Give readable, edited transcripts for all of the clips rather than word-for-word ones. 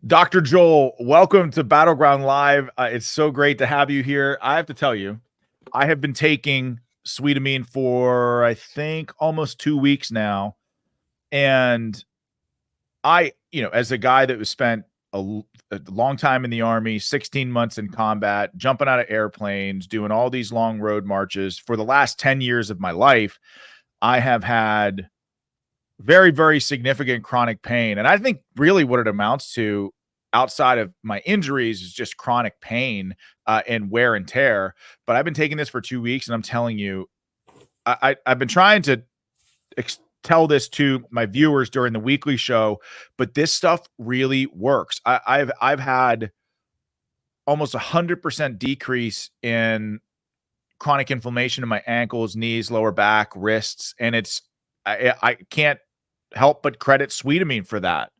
Dr. Joel, welcome to Battleground Live. It's so great to have you here. I have to tell you, I have been taking Sweetamine for I think almost 2 weeks now, and as a guy that was spent a long time in the Army, 16 months in combat, jumping out of airplanes, doing all these long road marches for the last 10 years of my life, I have had very, very significant chronic pain. And I think really what it amounts to outside of my injuries is just chronic pain and wear and tear. But I've been taking this for 2 weeks, and I'm telling you, I've been trying to tell this to my viewers during the weekly show, but this stuff really works. I've had almost 100% decrease in chronic inflammation in my ankles, knees, lower back, wrists, and I can't help but credit Sweetamine for that.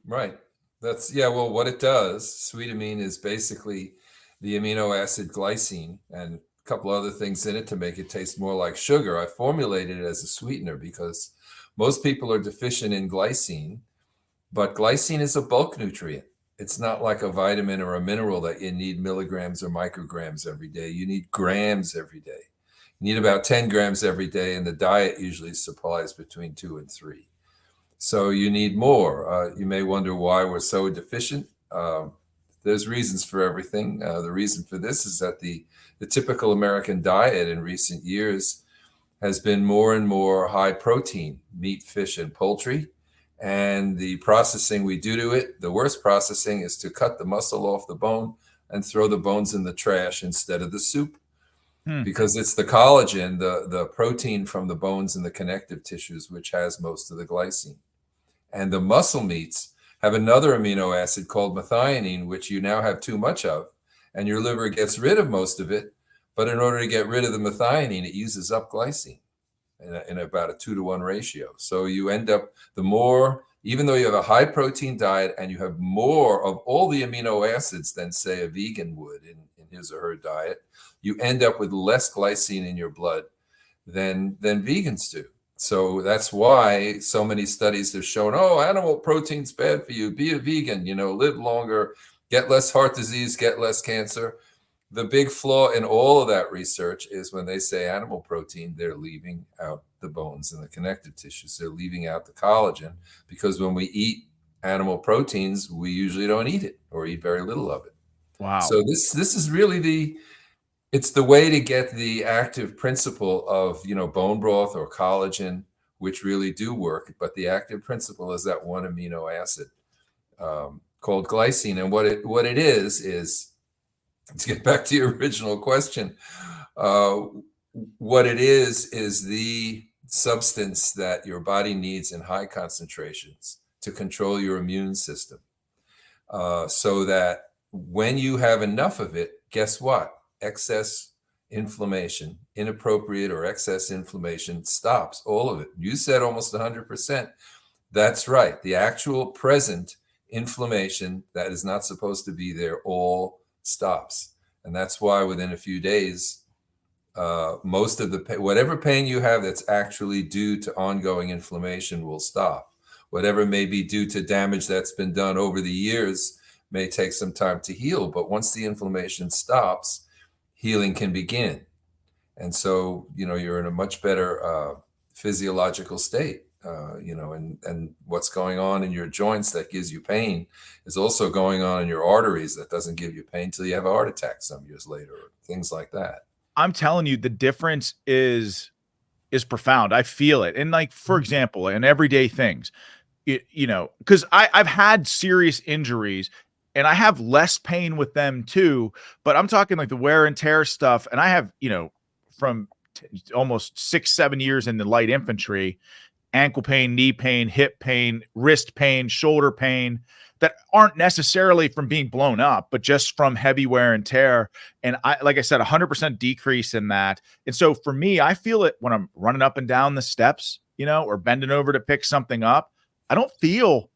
Right. Well, what it does, Sweetamine is basically the amino acid glycine and a couple other things in it to make it taste more like sugar. I formulated it as a sweetener because most people are deficient in glycine, but glycine is a bulk nutrient. It's not like a vitamin or a mineral that you need milligrams or micrograms every day. You need grams every day. You need about 10 grams every day, and the diet usually supplies between 2 and 3. So you need more. You may wonder why we're so deficient. There's reasons for everything. The reason for this is that the typical American diet in recent years has been more and more high protein, meat, fish, and poultry. And the processing we do to it, the worst processing is to cut the muscle off the bone and throw the bones in the trash instead of the soup. Because it's the collagen, the protein from the bones and the connective tissues, which has most of the glycine. And the muscle meats have another amino acid called methionine, which you now have too much of, and your liver gets rid of most of it. But in order to get rid of the methionine, it uses up glycine in about a 2-to-1 ratio. So you end up, even though you have a high protein diet and you have more of all the amino acids than, say, a vegan would in his or her diet, you end up with less glycine in your blood than vegans do. So that's why so many studies have shown, animal protein's bad for you. Be a vegan, live longer, get less heart disease, get less cancer. The big flaw in all of that research is when they say animal protein, they're leaving out the bones and the connective tissues. They're leaving out the collagen, because when we eat animal proteins, we usually don't eat it or eat very little of it. Wow. So this is really it's the way to get the active principle of, bone broth or collagen, which really do work. But the active principle is that one amino acid called glycine. And what it is, to get back to your original question, what it is the substance that your body needs in high concentrations to control your immune system. So that when you have enough of it, guess what? Excess inflammation, inappropriate or excess inflammation stops, all of it. You said almost 100%. That's right. The actual present inflammation that is not supposed to be there all stops. And that's why within a few days, most of whatever pain you have that's actually due to ongoing inflammation will stop. Whatever may be due to damage that's been done over the years may take some time to heal. But once the inflammation stops, healing can begin. And so, you're in a much better physiological state, and what's going on in your joints that gives you pain is also going on in your arteries that doesn't give you pain till you have a heart attack some years later, or things like that. I'm telling you, the difference is profound. I feel it. And like, for example, in everyday things, because I've had serious injuries and I have less pain with them too, but I'm talking like the wear and tear stuff. And I have, from almost 6-7 years in the light infantry, ankle pain, knee pain, hip pain, wrist pain, shoulder pain that aren't necessarily from being blown up, but just from heavy wear and tear. And like I said, 100% decrease in that. And so for me, I feel it when I'm running up and down the steps, or bending over to pick something up. I don't feel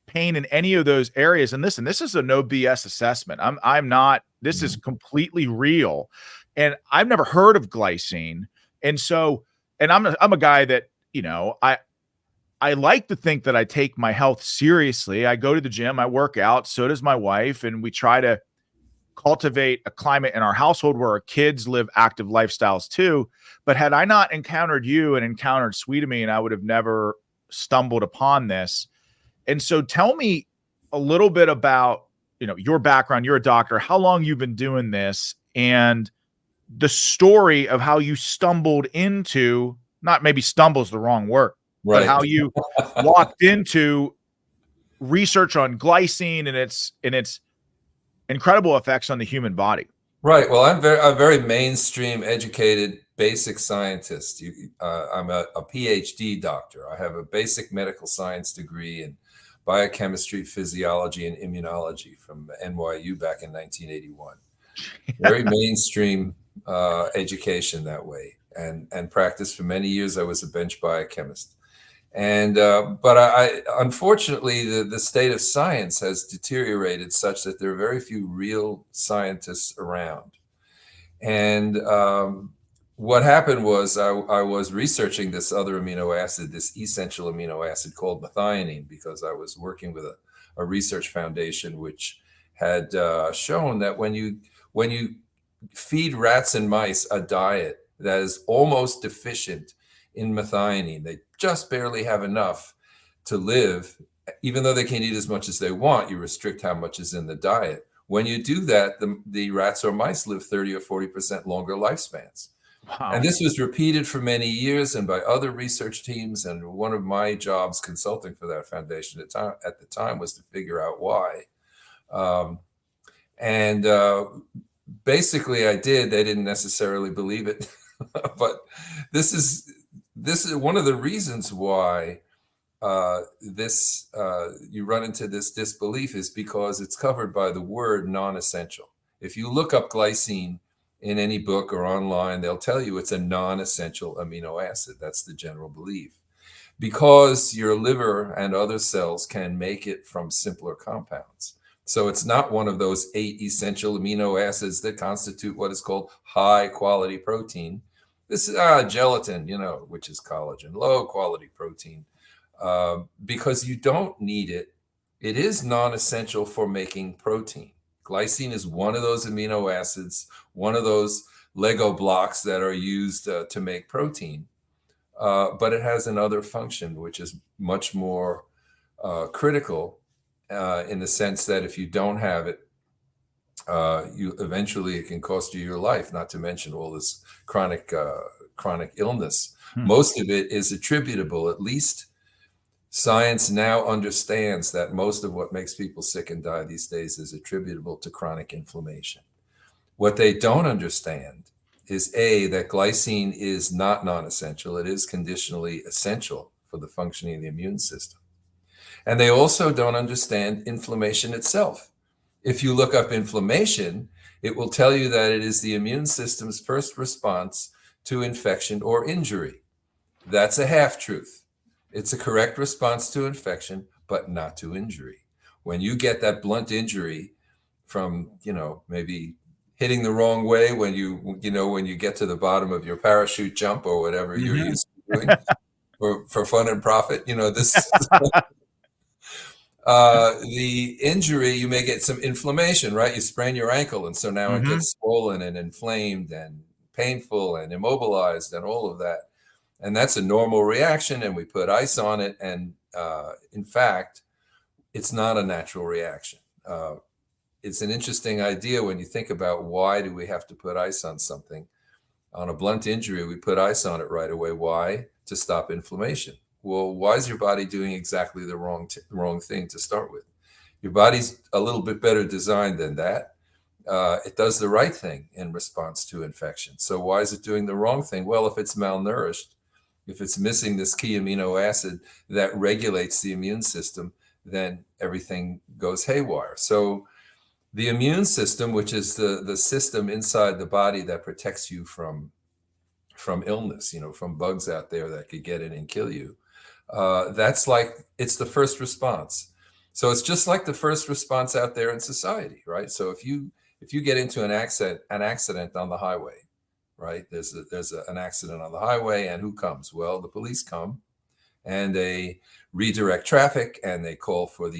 pain in any of those areas. And listen, this is a no BS assessment. I'm not, this is completely real. And I've never heard of glycine. And so, and I'm a guy that, I like to think that I take my health seriously. I go to the gym, I work out, so does my wife, and we try to cultivate a climate in our household where our kids live active lifestyles too. But had I not encountered you and encountered Sweetamine, I would have never stumbled upon this. And so tell me a little bit about, your background. You're a doctor, how long you've been doing this, and the story of how you stumbled into, not maybe stumble is the wrong word, but Right. how you walked into research on glycine and its incredible effects on the human body. Right. Well, I'm very mainstream educated basic scientist. I'm a PhD doctor. I have a basic medical science degree in biochemistry, physiology, and immunology from NYU back in 1981. Very mainstream education that way, and practiced for many years. I was a bench biochemist. And but I unfortunately the state of science has deteriorated such that there are very few real scientists around. And what happened was I was researching this other amino acid, this essential amino acid called methionine, because I was working with a research foundation which had shown that when you feed rats and mice a diet that is almost deficient in methionine, they just barely have enough to live, even though they can eat as much as they want. You restrict how much is in the diet. When you do that, the rats or mice live 30 or 40% longer lifespans. Wow. And this was repeated for many years and by other research teams. And one of my jobs consulting for that foundation at the time was to figure out why. Basically I did. They didn't necessarily believe it, but this is one of the reasons why you run into this disbelief, is because it's covered by the word non-essential. If you look up glycine in any book or online, they'll tell you it's a non-essential amino acid. That's the general belief, because your liver and other cells can make it from simpler compounds. So it's not one of those 8 essential amino acids that constitute what is called high quality protein. This is gelatin, which is collagen, low quality protein, because you don't need it. It is non-essential for making protein. Glycine is one of those amino acids, one of those Lego blocks that are used to make protein. But it has another function, which is much more critical in the sense that if you don't have it, it can cost you your life, not to mention all this chronic illness. Most of it is attributable, at least science now understands that most of what makes people sick and die these days is attributable to chronic inflammation. What they don't understand is that glycine is not non-essential. It is conditionally essential for the functioning of the immune system. And they also don't understand inflammation itself. If you look up inflammation, it will tell you that it is the immune system's first response to infection or injury. That's a half-truth. It's a correct response to infection, but not to injury. When you get that blunt injury from, maybe hitting the wrong way when you get to the bottom of your parachute jump or whatever you're used to doing for fun and profit, the injury, you may get some inflammation, right? You sprain your ankle, and so now it gets swollen and inflamed and painful and immobilized and all of that. And that's a normal reaction, and we put ice on it. And in fact, it's not a natural reaction. It's an interesting idea when you think about why do we have to put ice on something. On a blunt injury, we put ice on it right away. Why? To stop inflammation. Well, why is your body doing exactly the wrong thing to start with? Your body's a little bit better designed than that. It does the right thing in response to infection. So why is it doing the wrong thing? Well, if it's malnourished, if it's missing this key amino acid that regulates the immune system, then everything goes haywire. So the immune system, which is the system inside the body that protects you from illness, from bugs out there that could get in and kill you, it's the first response. So it's just like the first response out there in society, right? So if you get into an accident on the highway, right? There's an accident on the highway, and who comes? Well, the police come, and they redirect traffic, and they call for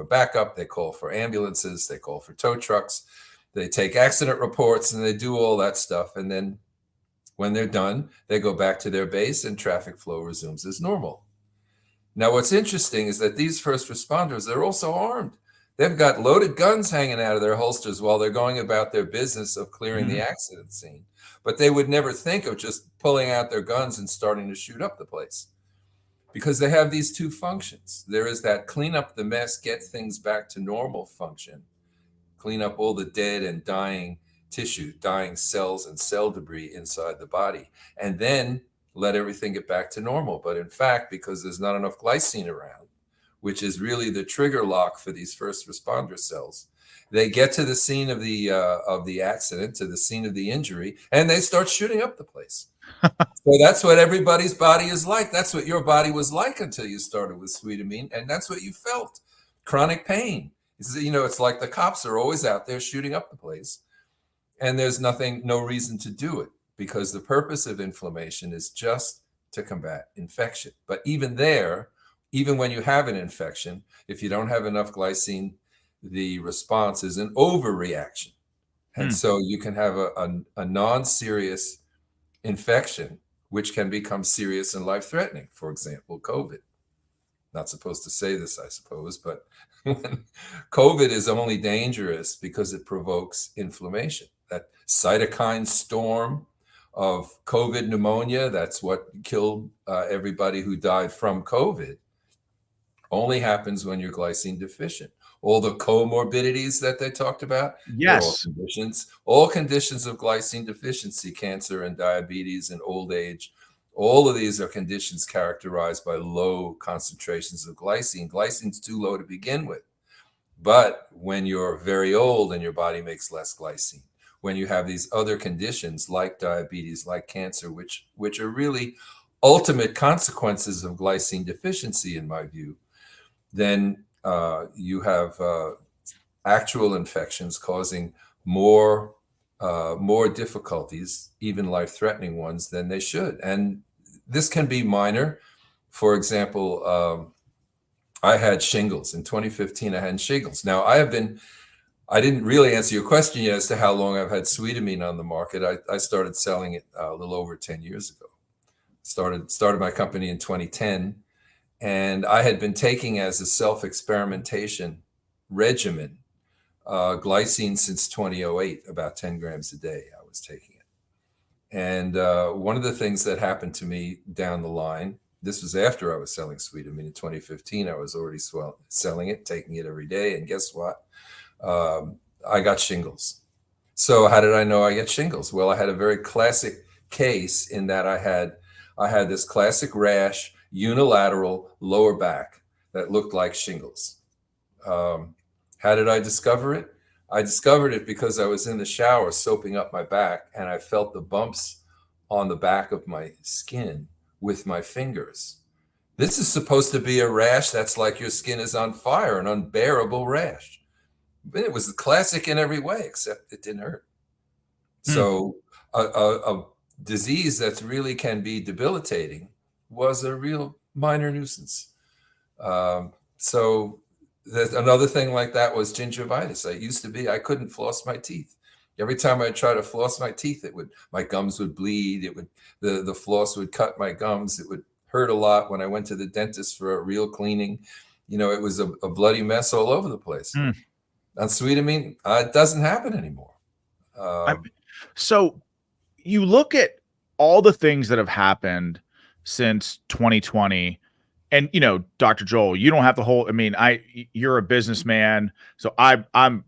backup, they call for ambulances, they call for tow trucks, they take accident reports, and they do all that stuff. And then when they're done, they go back to their base and traffic flow resumes as normal. Now, what's interesting is that these first responders, they're also armed. They've got loaded guns hanging out of their holsters while they're going about their business of clearing the accident scene. But they would never think of just pulling out their guns and starting to shoot up the place, because they have these two functions. There is that clean up the mess, get things back to normal function, clean up all the dead and dying tissue, dying cells and cell debris inside the body, and then let everything get back to normal. But in fact, because there's not enough glycine around, which is really the trigger lock for these first responder cells, they get to the scene of the accident, to the scene of the injury, and they start shooting up the place. So that's what everybody's body is like. That's what your body was like until you started with Sweetamine, and that's what you felt: chronic pain. It's like the cops are always out there shooting up the place, and there's no reason to do it, because the purpose of inflammation is just to combat infection. But even when you have an infection, if you don't have enough glycine, the response is an overreaction. And so you can have a non-serious infection, which can become serious and life-threatening. For example, COVID. Not supposed to say this, I suppose, but COVID is only dangerous because it provokes inflammation. That cytokine storm of COVID pneumonia, that's what killed everybody who died from COVID, only happens when you're glycine deficient. All the comorbidities that they talked about, yes, all conditions of glycine deficiency, cancer and diabetes and old age, all of these are conditions characterized by low concentrations of glycine. Glycine's too low to begin with. But when you're very old and your body makes less glycine, when you have these other conditions like diabetes, like cancer, which are really ultimate consequences of glycine deficiency, in my view, then you have actual infections causing more difficulties, even life-threatening ones, than they should. And this can be minor. For example, I had shingles in 2015. I had shingles. Now, I didn't really answer your question yet as to how long I've had Sweetamine on the market. I started selling it a little over 10 years ago. Started my company in 2010. And I had been taking as a self-experimentation regimen glycine since 2008, about 10 grams a day I was taking it. And one of the things that happened to me down the line, this was after I was selling Sweetamine in 2015, I was already selling it, taking it every day. And guess what? I got shingles. So how did I know I get shingles? Well, I had a very classic case in that I had this classic rash, unilateral lower back that looked like shingles. How did I discover it? I discovered it because I was in the shower soaping up my back, and I felt the bumps on the back of my skin with my fingers. This is supposed to be a rash that's like your skin is on fire, an unbearable rash. But it was classic in every way, except it didn't hurt. So a disease that really can be debilitating was a real minor nuisance. So another thing like that was gingivitis. I couldn't floss my teeth. Every time I tried to floss my teeth, my gums would bleed. The floss would cut my gums. It would hurt a lot. When I went to the dentist for a real cleaning, it was a bloody mess all over the place. On Sweetamine, it doesn't happen anymore. So you look at all the things that have happened since 2020, and Dr. Joel, you don't have the whole. I mean, you're a businessman, so I'm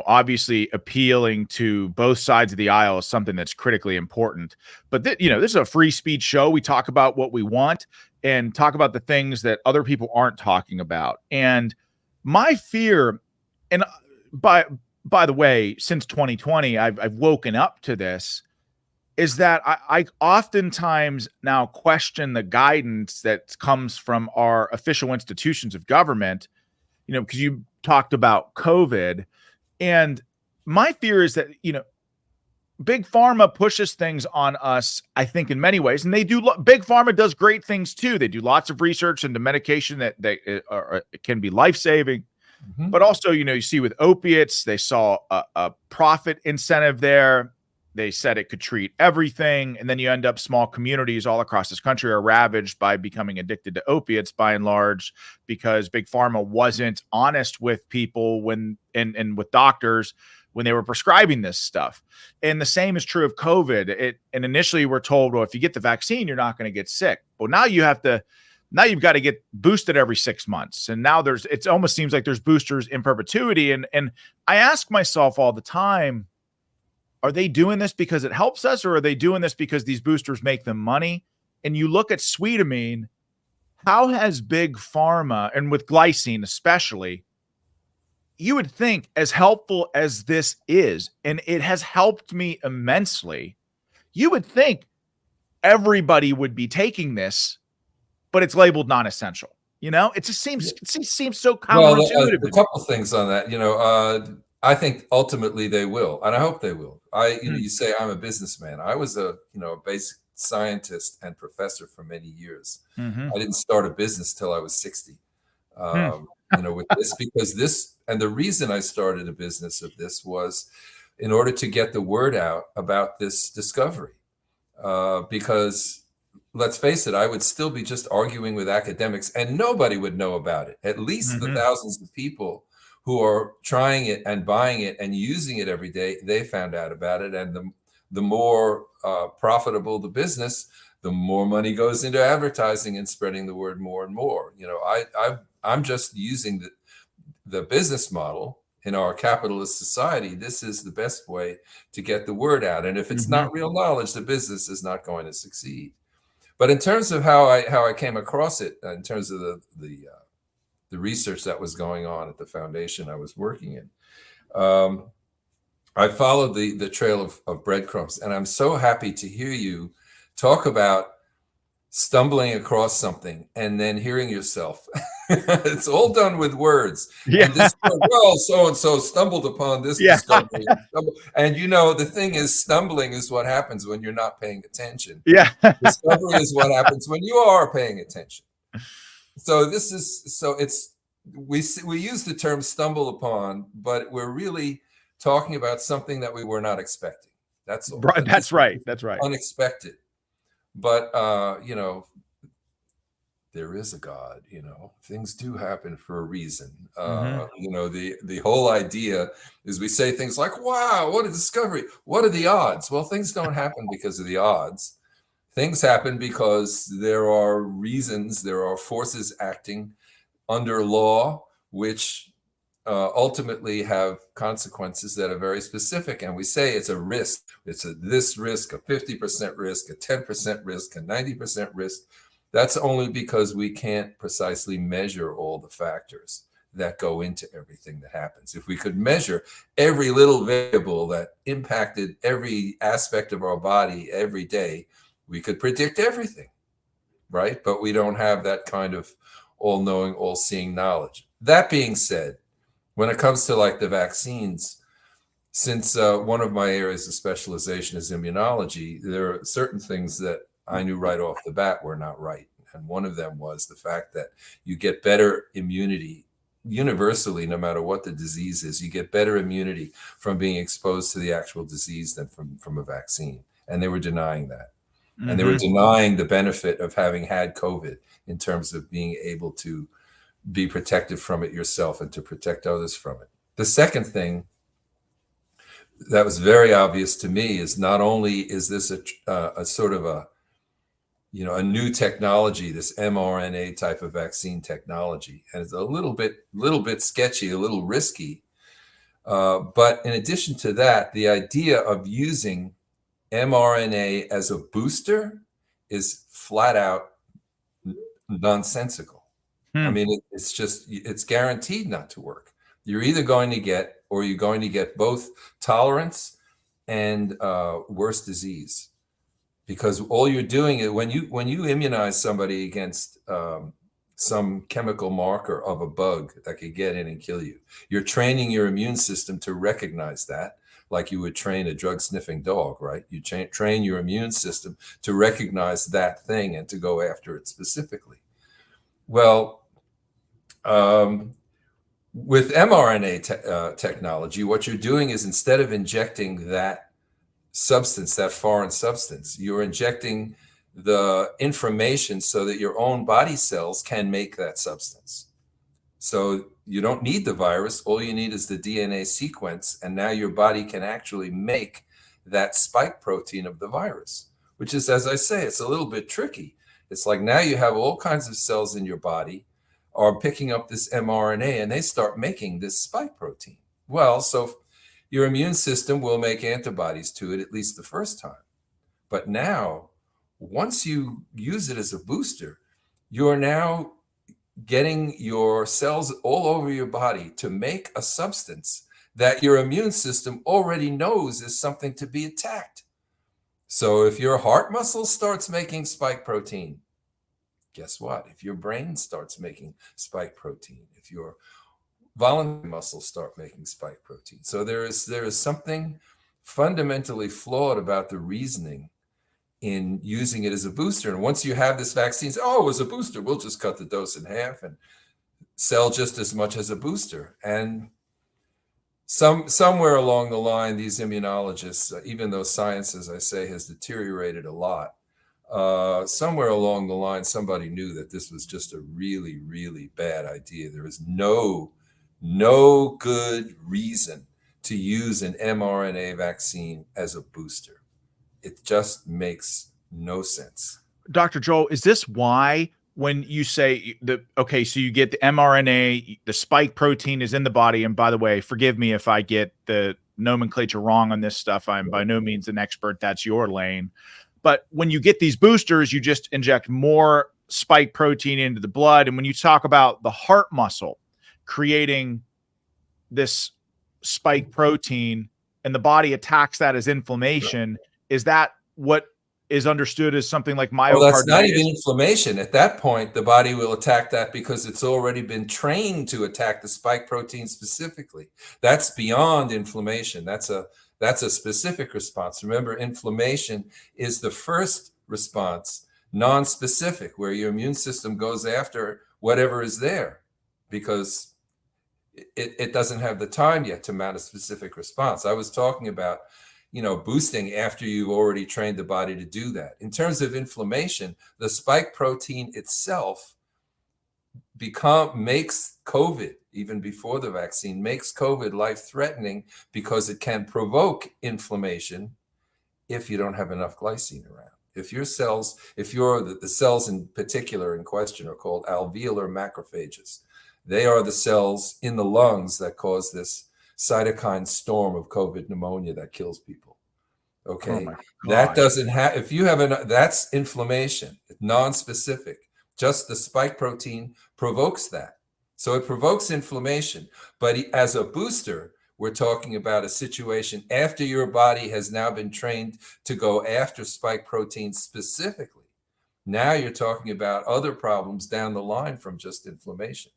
obviously appealing to both sides of the aisle is something that's critically important. But this is a free speech show. We talk about what we want and talk about the things that other people aren't talking about. And my fear, and by the way, since 2020, I've woken up to this, is that I oftentimes now question the guidance that comes from our official institutions of government, because you talked about COVID. And my fear is that, big pharma pushes things on us, I think, in many ways, and they do. Big pharma does great things too. They do lots of research into medication that can be life saving. Mhm. But also, you see with opiates, they saw a profit incentive there. They said it could treat everything. And then you end up small communities all across this country are ravaged by becoming addicted to opiates by and large, because big pharma wasn't honest with people and with doctors when they were prescribing this stuff. And the same is true of COVID. And initially we're told, well, if you get the vaccine, you're not going to get sick. Well, now you've got to get boosted every 6 months. And now it almost seems like there's boosters in perpetuity. And I ask myself all the time, are they doing this because it helps us, or are they doing this because these boosters make them money? And you look at Sweetamine, how has big pharma, and with glycine especially, you would think, as helpful as this is, and it has helped me immensely, you would think everybody would be taking this, but it's labeled non-essential. It just seems so counterintuitive. A couple things on that. I think ultimately they will, and I hope they will. You say I'm a businessman. I was a basic scientist and professor for many years. Mm-hmm. I didn't start a business till I was 60. With this, because and the reason I started a business of this was in order to get the word out about this discovery. Because let's face it, I would still be just arguing with academics and nobody would know about it. At least the thousands of people who are trying it and buying it and using it every day, they found out about it. And the more profitable the business, the more money goes into advertising and spreading the word more and more. I'm just using the business model in our capitalist society. This is the best way to get the word out. And if it's not real knowledge, the business is not going to succeed. But in terms of how I came across it, in terms of the research that was going on at the foundation I was working in, I followed the trail of breadcrumbs. And I'm so happy to hear you talk about stumbling across something and then hearing yourself. It's all done with words. Yeah. And well, so-and-so stumbled upon this discovery. And the thing is, stumbling is what happens when you're not paying attention. Yeah. Discovery is what happens when you are paying attention. So we use the term stumble upon, but we're really talking about something that we were not expecting. That's all. That's right. Unexpected. But there is a God. Things do happen for a reason. The whole idea is we say things like, wow, what a discovery. What are the odds? Well, things don't happen because of the odds. Things happen because there are reasons, there are forces acting under law, which ultimately have consequences that are very specific. And we say it's a risk. It's this risk, a 50% risk, a 10% risk, a 90% risk. That's only because we can't precisely measure all the factors that go into everything that happens. If we could measure every little variable that impacted every aspect of our body every day, we could predict everything, right? But we don't have that kind of all-knowing, all-seeing knowledge. That being said, when it comes to like the vaccines, since one of my areas of specialization is immunology, there are certain things that I knew right off the bat were not right. And one of them was the fact that you get better immunity universally, no matter what the disease is. You get better immunity from being exposed to the actual disease than from a vaccine. And they were denying that. And they were denying the benefit of having had COVID in terms of being able to be protected from it yourself and to protect others from it. The second thing that was very obvious to me is not only is this a sort of a new technology, this mRNA type of vaccine technology, and it's a little bit sketchy, a little risky. But in addition to that, the idea of using mRNA as a booster is flat out nonsensical. I mean, it's guaranteed not to work. You're either going to get both tolerance and worse disease, because all you're doing is when you immunize somebody against some chemical marker of a bug that could get in and kill you, you're training your immune system to recognize that, like you would train a drug sniffing dog, right? You train your immune system to recognize that thing and to go after it specifically. Well, with mRNA technology, what you're doing is, instead of injecting that substance, that foreign substance, you're injecting the information so that your own body cells can make that substance. So you don't need the virus. All you need is the DNA sequence. And now your body can actually make that spike protein of the virus, which is, as I say, it's a little bit tricky. It's like now you have all kinds of cells in your body are picking up this mRNA and they start making this spike protein. Well, so your immune system will make antibodies to it, at least the first time. But now, once you use it as a booster, you're now getting your cells all over your body to make a substance that your immune system already knows is something to be attacked. So if your heart muscle starts making spike protein, guess what? If your brain starts making spike protein, if your voluntary muscles start making spike protein. So there is something fundamentally flawed about the reasoning in using it as a booster. And once you have this vaccine, say, oh, as a booster, we'll just cut the dose in half and sell just as much as a booster. And somewhere along the line, these immunologists, even though science, as I say, has deteriorated a lot, somewhere along the line, somebody knew that this was just a really, really bad idea. There is no good reason to use an mRNA vaccine as a booster. It just makes no sense. Dr. Joel, is this why when you say okay, so you get the mRNA, the spike protein is in the body, and by the way, forgive me if I get the nomenclature wrong on this stuff. I'm by no means an expert. That's your lane. But when you get these boosters, you just inject more spike protein into the blood. And when you talk about the heart muscle creating this spike protein and the body attacks that as inflammation, is that what is understood as something like myocarditis? Well, that's not even inflammation. At that point, the body will attack that because it's already been trained to attack the spike protein specifically. That's beyond inflammation. That's a specific response. Remember, inflammation is the first response, non-specific, where your immune system goes after whatever is there because it doesn't have the time yet to mount a specific response. I was talking about, boosting after you've already trained the body to do that. In terms of inflammation, the spike protein itself makes COVID, even before the vaccine, makes COVID life-threatening because it can provoke inflammation if you don't have enough glycine around. If the cells in particular in question are called alveolar macrophages. They are the cells in the lungs that cause this cytokine storm of COVID pneumonia that kills people. Okay, that doesn't have, if you have that's inflammation, non-specific. Just the spike protein provokes that. So it provokes inflammation. But as a booster, we're talking about a situation after your body has now been trained to go after spike protein specifically. Now you're talking about other problems down the line from just inflammation.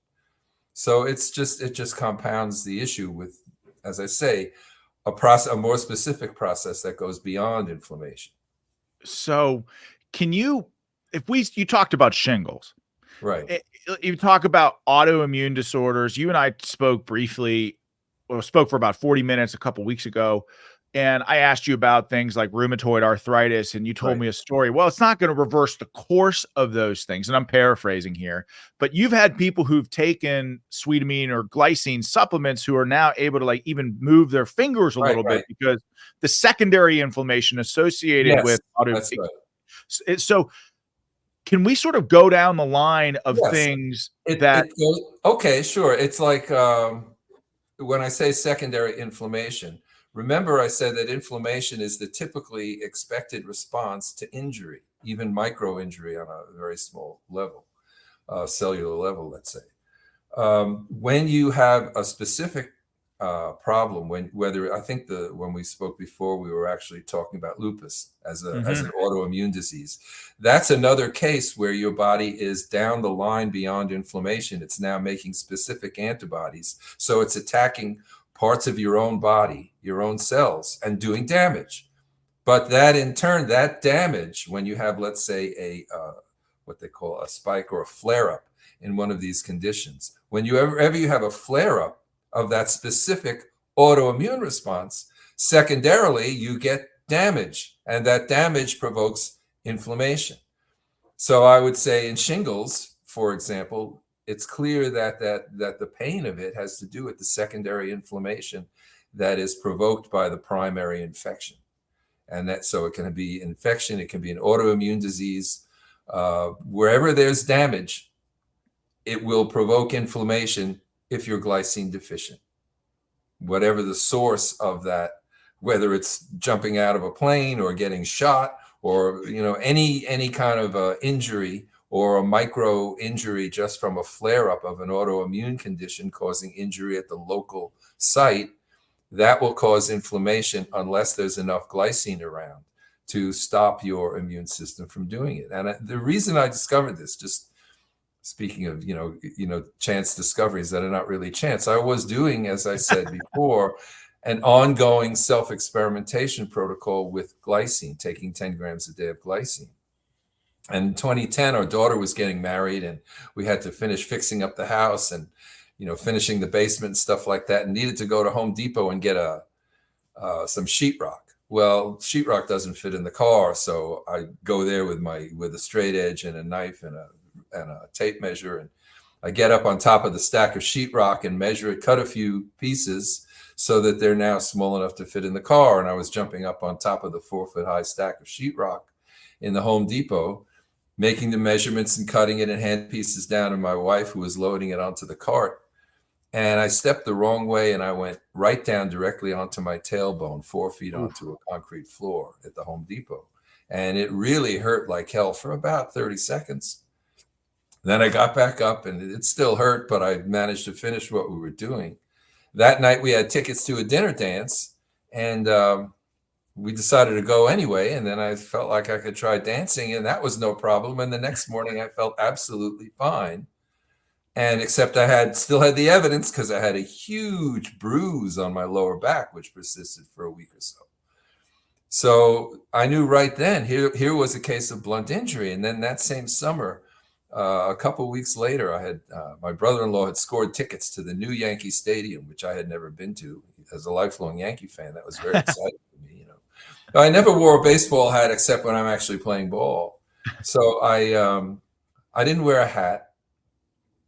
So it just compounds the issue with, as I say, a more specific process that goes beyond inflammation. So you talked about shingles, right? You talk about autoimmune disorders. You and I spoke for about 40 minutes a couple weeks ago. And I asked you about things like rheumatoid arthritis, and you told me a story. Well, it's not going to reverse the course of those things. And I'm paraphrasing here, but you've had people who've taken sweetamine or glycine supplements who are now able to even move their fingers a little bit because the secondary inflammation associated with autoimmune. Right. So can we sort of go down the line of things okay, sure. It's like when I say secondary inflammation, remember I said that inflammation is the typically expected response to injury, even micro injury on a very small level, cellular level, let's say. When you have a specific problem, when we spoke before, we were actually talking about lupus as an autoimmune disease. That's another case where your body is down the line beyond inflammation. It's now making specific antibodies. So it's attacking parts of your own body, your own cells, and doing damage. But that in turn, that damage, when you have, let's say, a what they call a spike or a flare up in one of these conditions, when you ever you have a flare up of that specific autoimmune response, secondarily, you get damage, and that damage provokes inflammation. So I would say in shingles, for example, it's clear that the pain of it has to do with the secondary inflammation that is provoked by the primary infection. And that, so it can be infection, it can be an autoimmune disease. Wherever there's damage, it will provoke inflammation if you're glycine deficient. Whatever the source of that, whether it's jumping out of a plane or getting shot, or any kind of injury or a micro injury just from a flare up of an autoimmune condition causing injury at the local site, that will cause inflammation unless there's enough glycine around to stop your immune system from doing it. And the reason I discovered this, just speaking of chance discoveries that are not really chance, I was doing, as I said before, an ongoing self-experimentation protocol with glycine, taking 10 grams a day of glycine. And in 2010, our daughter was getting married, and we had to finish fixing up the house and finishing the basement and stuff like that, and needed to go to Home Depot and get some sheetrock. Well, sheetrock doesn't fit in the car, so I go there with a straight edge and a knife and a tape measure, and I get up on top of the stack of sheetrock and measure it, cut a few pieces so that they're now small enough to fit in the car. And I was jumping up on top of the 4-foot-high stack of sheetrock in the Home Depot, making the measurements and cutting it and hand pieces down, and my wife, who was loading it onto the cart. And I stepped the wrong way, and I went right down directly onto my tailbone, 4 feet onto a concrete floor at the Home Depot. And it really hurt like hell for about 30 seconds. Then I got back up, and it still hurt, but I managed to finish what we were doing. That night we had tickets to a dinner dance, and we decided to go anyway. And then I felt like I could try dancing, and that was no problem. And the next morning I felt absolutely fine. And except I still had the evidence, because I had a huge bruise on my lower back, which persisted for a week or so. So I knew right then, here was a case of blunt injury. And then that same summer, a couple of weeks later, I had my brother-in-law had scored tickets to the new Yankee Stadium, which I had never been to. As a lifelong Yankee fan, that was very exciting for me. I never wore a baseball hat except when I'm actually playing ball. So I didn't wear a hat.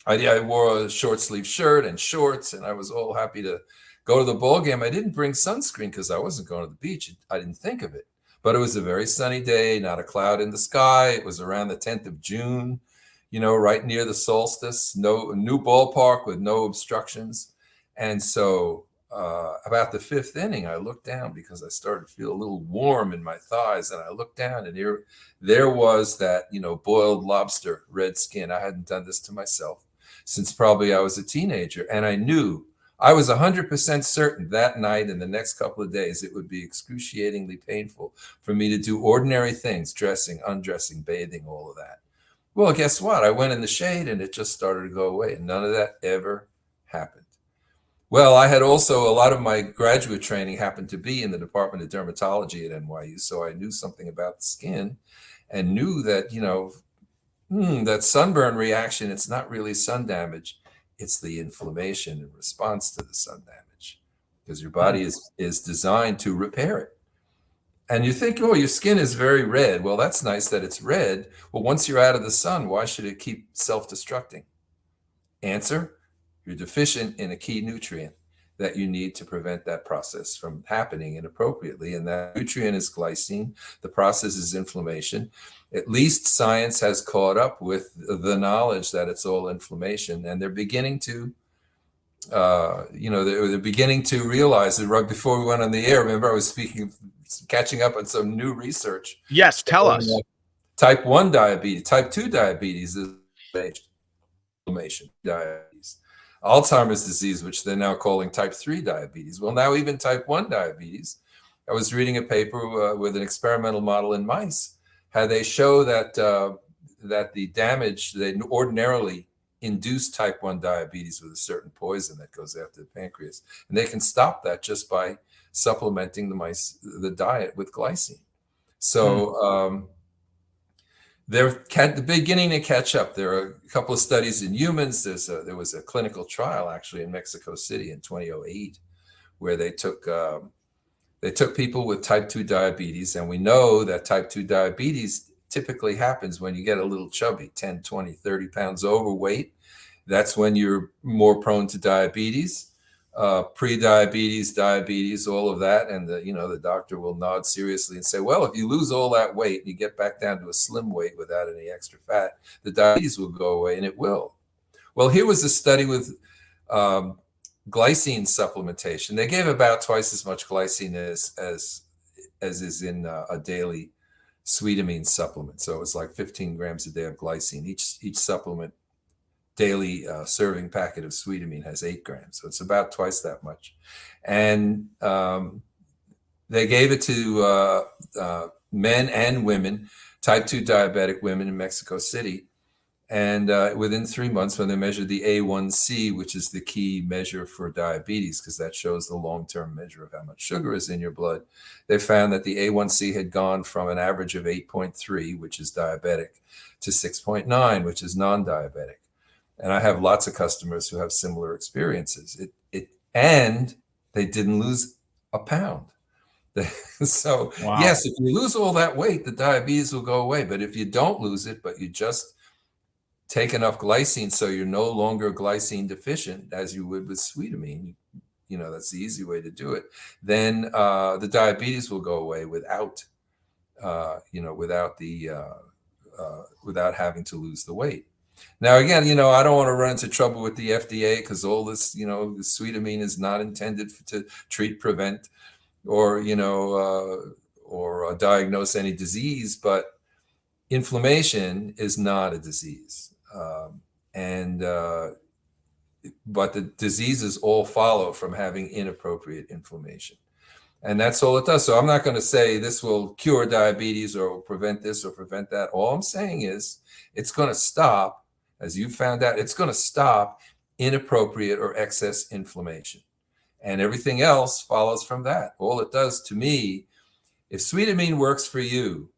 I wore a short sleeve shirt and shorts, and I was all happy to go to the ball game. I didn't bring sunscreen because I wasn't going to the beach. I didn't think of it, but it was a very sunny day, not a cloud in the sky. It was around the 10th of June. Right near the solstice, new ballpark with no obstructions. And so about the 5th inning, I looked down because I started to feel a little warm in my thighs. And I looked down, and there was that, boiled lobster, red skin. I hadn't done this to myself since probably I was a teenager. And I knew, I was 100% certain that night and the next couple of days, it would be excruciatingly painful for me to do ordinary things, dressing, undressing, bathing, all of that. Well, guess what? I went in the shade, and it just started to go away, and none of that ever happened. Well, I had also, a lot of my graduate training happened to be in the Department of Dermatology at NYU, so I knew something about the skin and knew that, that sunburn reaction, it's not really sun damage, it's the inflammation in response to the sun damage, because your body is designed to repair it. And you think, oh, your skin is very red. Well, that's nice that it's red. Well, once you're out of the sun, why should it keep self-destructing? Answer, you're deficient in a key nutrient that you need to prevent that process from happening inappropriately. And that nutrient is glycine. The process is inflammation. At least science has caught up with the knowledge that it's all inflammation. And they're beginning to they're beginning to realize it. Right before we went on the air, remember I was catching up on some new research. Yes, tell us. Type 1 diabetes, type 2 diabetes is inflammation, diabetes. Alzheimer's disease, which they're now calling type 3 diabetes. Well, now even type 1 diabetes. I was reading a paper with an experimental model in mice. How they show that that the damage, they ordinarily induce type 1 diabetes with a certain poison that goes after the pancreas. And they can stop that just by supplementing the diet with glycine. So they're beginning to catch up. There are a couple of studies in humans. There was a clinical trial actually in Mexico City in 2008 where they took people with type 2 diabetes, and we know that type 2 diabetes typically happens when you get a little chubby, 10, 20, 30 pounds overweight. That's when you're more prone to diabetes. Pre-diabetes, diabetes, all of that, and the doctor will nod seriously and say, well, if you lose all that weight and you get back down to a slim weight without any extra fat, the diabetes will go away, and it will. Well, here was a study with glycine supplementation. They gave about twice as much glycine as is in a daily sweetamine supplement. So it's like 15 grams a day of glycine. Each supplement daily serving packet of sweetamine has 8 grams. So it's about twice that much. And they gave it to men and women, type 2 diabetic women in Mexico City. And within 3 months, when they measured the A1C, which is the key measure for diabetes, because that shows the long-term measure of how much sugar is in your blood, they found that the A1C had gone from an average of 8.3, which is diabetic, to 6.9, which is non-diabetic. And I have lots of customers who have similar experiences. And they didn't lose a pound. So Wow. yes, if you lose all that weight, the diabetes will go away. But if you don't lose it, but you just take enough glycine so you're no longer glycine deficient, as you would with sweetamine, that's the easy way to do it, then the diabetes will go away without without having to lose the weight. Now, again, I don't want to run into trouble with the FDA because all this, the sweetamine is not intended to treat, prevent, or diagnose any disease, but inflammation is not a disease. But the diseases all follow from having inappropriate inflammation. And that's all it does. So I'm not going to say this will cure diabetes or prevent this or prevent that. All I'm saying is it's going to stop, as you found out, it's going to stop inappropriate or excess inflammation. And everything else follows from that. All it does to me, if sweetamine works for you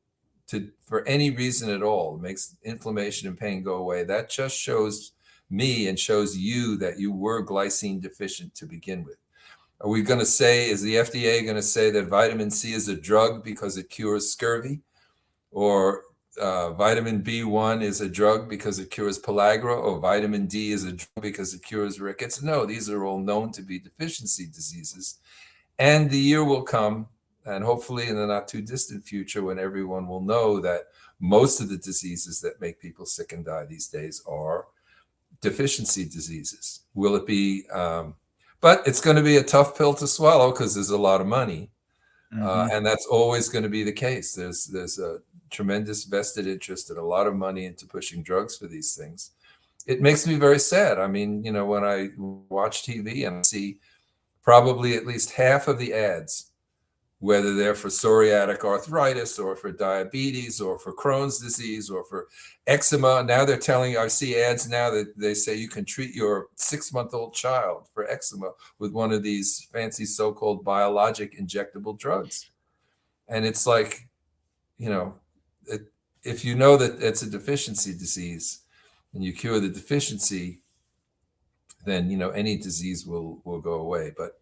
for any reason at all, it makes inflammation and pain go away, that just shows me and shows you that you were glycine deficient to begin with. Are we going to say, is the FDA going to say that vitamin C is a drug because it cures scurvy? Or vitamin B1 is a drug because it cures pellagra? Or vitamin D is a drug because it cures rickets? No, these are all known to be deficiency diseases. And the year will come, and hopefully in the not too distant future, when everyone will know that most of the diseases that make people sick and die these days are deficiency diseases. Will it be... but it's going to be a tough pill to swallow because there's a lot of money. And that's always going to be the case. There's a tremendous vested interest and a lot of money into pushing drugs for these things. It makes me very sad. I mean, when I watch TV and I see probably at least half of the ads, whether they're for psoriatic arthritis or for diabetes or for Crohn's disease or for eczema. Now they're telling you, I see ads now that they say you can treat your 6-month-old child for eczema with one of these fancy so-called biologic injectable drugs. And it's like, if you know that it's a deficiency disease and you cure the deficiency, then, any disease will go away. But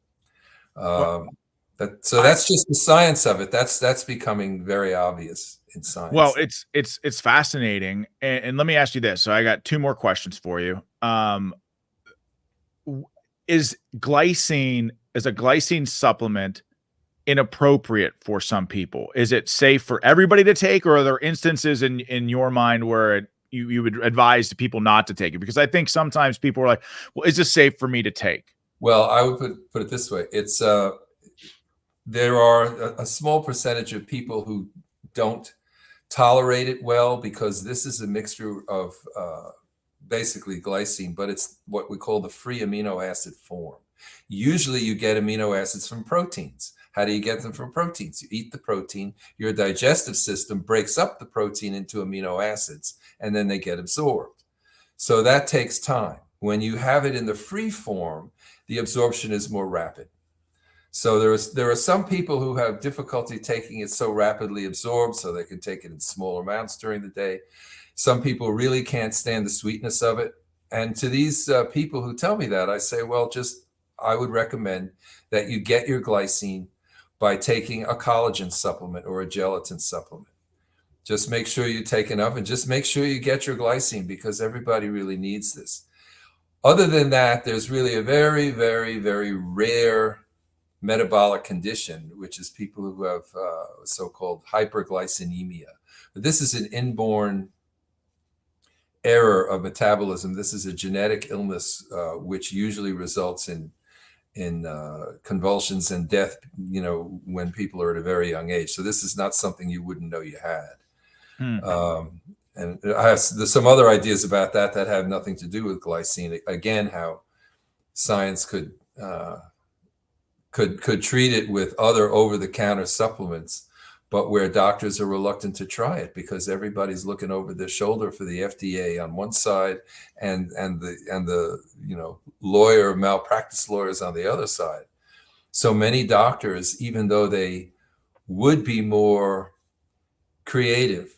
that's just the science of it. That's becoming very obvious in science. Well, it's fascinating. And let me ask you this. So I got 2 more questions for you. Is a glycine supplement inappropriate for some people? Is it safe for everybody to take, or are there instances in your mind where you would advise people not to take it? Because I think sometimes people are like, well, is this safe for me to take? Well, I would put it this way. It's there are a small percentage of people who don't tolerate it well because this is a mixture of basically glycine, but it's what we call the free amino acid form. Usually you get amino acids from proteins. How do you get them from proteins? You eat the protein, your digestive system breaks up the protein into amino acids, and then they get absorbed. So that takes time. When you have it in the free form, the absorption is more rapid. So there are some people who have difficulty taking it so rapidly absorbed, so they can take it in small amounts during the day. Some people really can't stand the sweetness of it. And to these people who tell me that, I say, well, I would recommend that you get your glycine by taking a collagen supplement or a gelatin supplement. Just make sure you take enough, and just make sure you get your glycine, because everybody really needs this. Other than that, there's really a very, very, very rare metabolic condition, which is people who have so-called hyperglycemia. But this is an inborn error of metabolism. This is a genetic illness, which usually results in convulsions and death, when people are at a very young age. So this is not something you wouldn't know you had. And there's some other ideas about that have nothing to do with glycine. Again, how science could treat it with other over-the-counter supplements, but where doctors are reluctant to try it because everybody's looking over their shoulder for the FDA on one side and the malpractice lawyers on the other side. So many doctors, even though they would be more creative,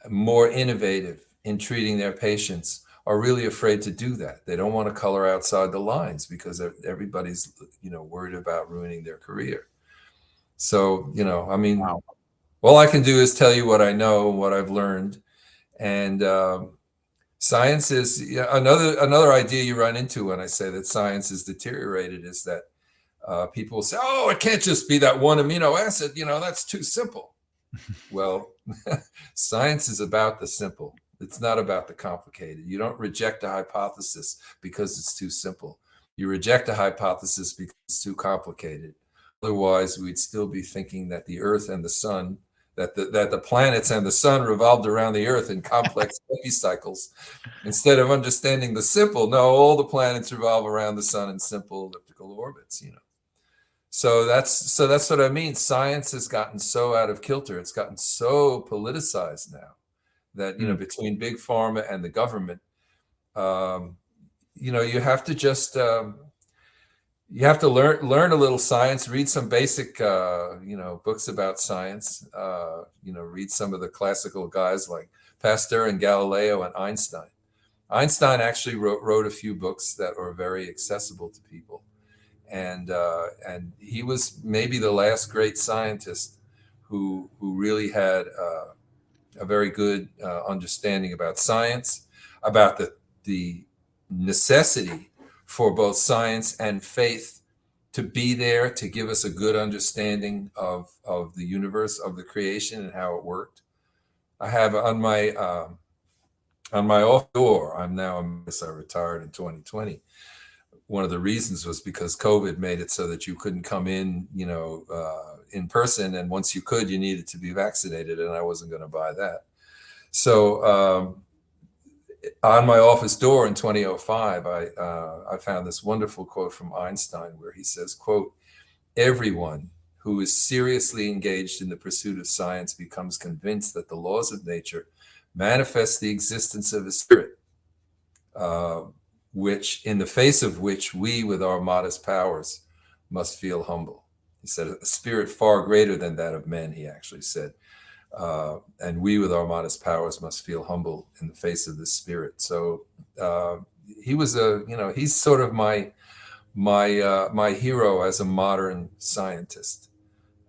more innovative in treating their patients, are really afraid to do that. They don't want to color outside the lines because everybody's, worried about ruining their career. So, Wow. all I can do is tell you what I know, what I've learned. And science is another idea you run into when I say that science is deteriorated is that people say, oh, it can't just be that one amino acid, that's too simple. Well, science is about the simple. It's not about the complicated. You don't reject a hypothesis because it's too simple. You reject a hypothesis because it's too complicated. Otherwise, we'd still be thinking that the Earth and the sun, that the planets and the sun revolved around the Earth in complex epicycles, instead of understanding the simple. No, all the planets revolve around the sun in simple elliptical orbits. So that's what I mean. Science has gotten so out of kilter. It's gotten so politicized now that, between big pharma and the government, you have to just, you have to learn a little science, read some basic, books about science, read some of the classical guys like Pasteur and Galileo and Einstein. Einstein actually wrote a few books that are very accessible to people. And he was maybe the last great scientist who really had a very good understanding about science, about the necessity for both science and faith to be there to give us a good understanding of the universe, of the creation, and how it worked. I have on my off door. I retired in 2020. One of the reasons was because COVID made it so that you couldn't come in, in person. And once you could, you needed to be vaccinated. And I wasn't going to buy that. So on my office door in 2005, I found this wonderful quote from Einstein where he says, quote, "Everyone who is seriously engaged in the pursuit of science becomes convinced that the laws of nature manifest the existence of a spirit, which, in the face of which we, with our modest powers, must feel humble." He said, a spirit far greater than that of men, he actually said. And we, with our modest powers, must feel humble in the face of this spirit. So he was he's sort of my hero as a modern scientist.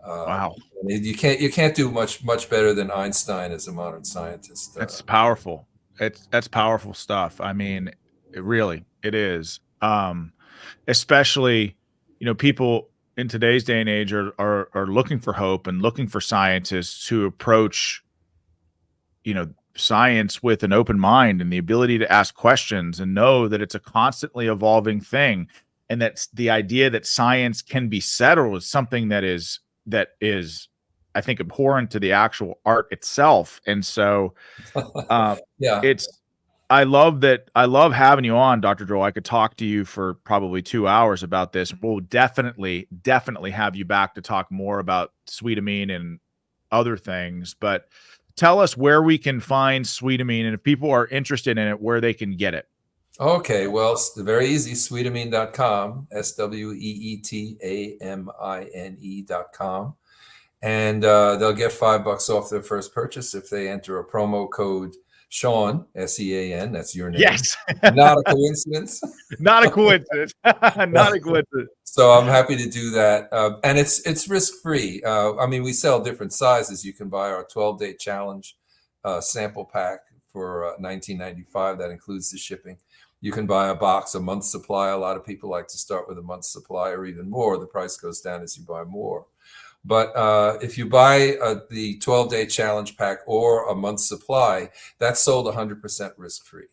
Wow. You can't do much better than Einstein as a modern scientist. That's powerful. That's powerful stuff. I mean, it is. Especially, people in today's day and age are looking for hope and looking for scientists who approach, science with an open mind and the ability to ask questions and know that it's a constantly evolving thing. And that's the idea that science can be settled is something that is, I think, abhorrent to the actual art itself. And so, yeah, I love having you on, Dr. Joel. I could talk to you for probably 2 hours about this. We'll definitely have you back to talk more about Sweetamine and other things. But tell us where we can find Sweetamine, and if people are interested in it, where they can get it. Okay, well, it's very easy, sweetamine.com, SWEETAMINE.com. And they'll get $5 off their first purchase if they enter a promo code Sean, SEAN, that's your name. Yes. Not a coincidence. Not a coincidence. Not a coincidence. So I'm happy to do that. And it's risk-free. I mean, we sell different sizes. You can buy our 12-day challenge sample pack for $19.95. That includes the shipping. You can buy a box, a month's supply. A lot of people like to start with a month's supply or even more. The price goes down as you buy more. But if you buy the 12-day challenge pack or a month's supply, that's sold 100% risk-free.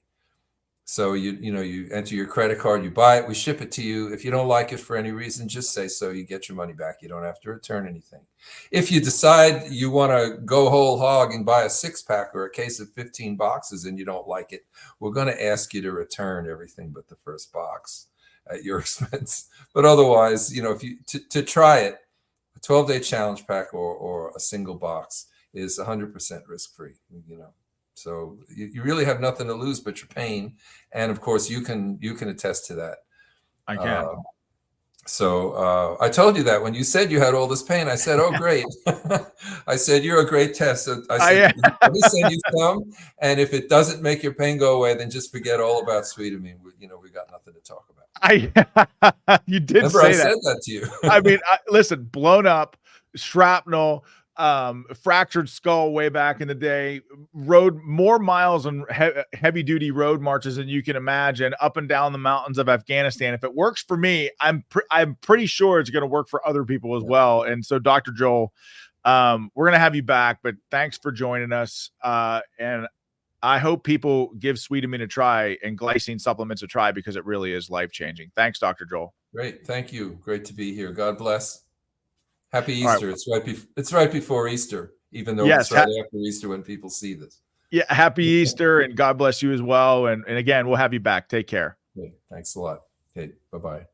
So you enter your credit card, you buy it, we ship it to you. If you don't like it for any reason, just say so. You get your money back. You don't have to return anything. If you decide you want to go whole hog and buy a 6-pack or a case of 15 boxes and you don't like it, we're going to ask you to return everything but the first box at your expense. But otherwise, if you to try it, a 12-day challenge pack or a single box is 100% risk-free. So you really have nothing to lose but your pain, and of course you can attest to that. I can. So I told you that when you said you had all this pain, I said, "Oh, great!" I said, "You're a great test." So I said, "Let me send you some, and if it doesn't make your pain go away, then just forget all about Sweetamine. We got nothing to talk about." You did Remember, say I that. said that to you. I mean, listen, blown up, shrapnel, fractured skull way back in the day, rode more miles on heavy duty road marches than you can imagine up and down the mountains of Afghanistan. If it works for me, I'm pretty sure it's going to work for other people as well. And so, Dr. Joel, we're going to have you back, but thanks for joining us. And I hope people give Sweetamine a try and glycine supplements a try, because it really is life-changing. Thanks, Dr. Joel. Great. Thank you. Great to be here. God bless. Happy Easter. Right. It's right before Easter, even though it's right after Easter when people see this. Yeah. Happy Easter, and God bless you as well. And again, we'll have you back. Take care. Okay, thanks a lot. Okay. Bye-bye.